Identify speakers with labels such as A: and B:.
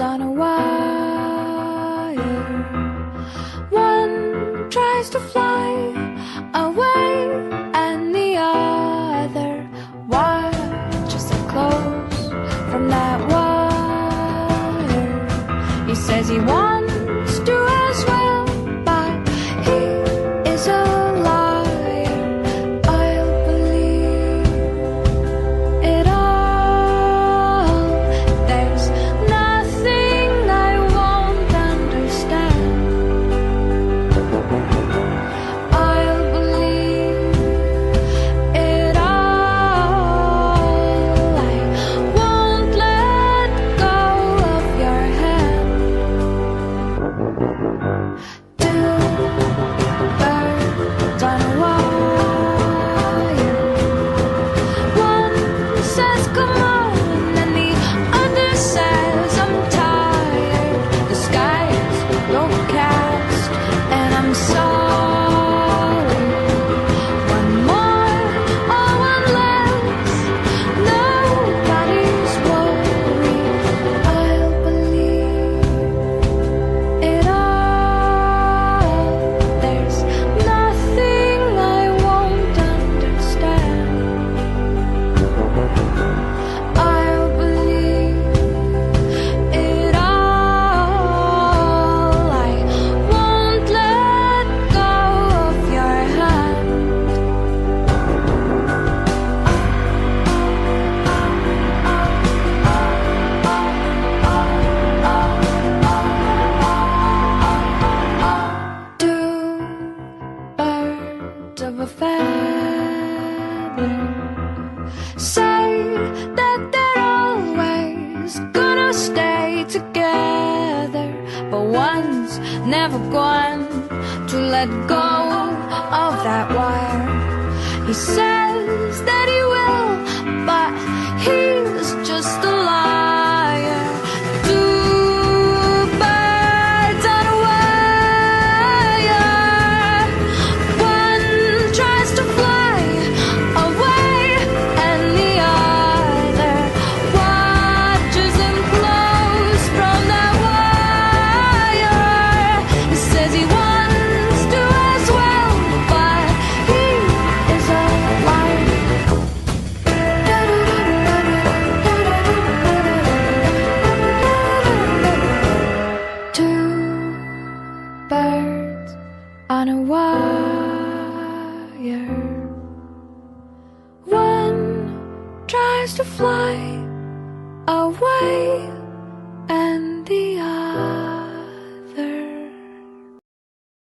A: on a wire. One tries to fly away, and the other watches it close from that wire. He says he wants to as well, but he is a liar. I'll believe it all. There's nothing I won't understand. I'll believe it all. I won't let go of your hand. Two birds on a wire. One says come on, and the other says I'm tired. The sky's overcast, and I'm sorry. One more or one less, nobody's worried. I'll believe it all. There's nothing I won't understand. I'll believe it all. I won't let go of your hand. Two birds of a feather say that they're always gonna stay together, but one's never going to let go of that wire. He says that he will, but he's just a liar. Two birds on a wire. One tries to fly away, and the other watches him close from that wire. He says he wants to as well, but he is a liar. Two birds on a wire. One tries to fly away, and the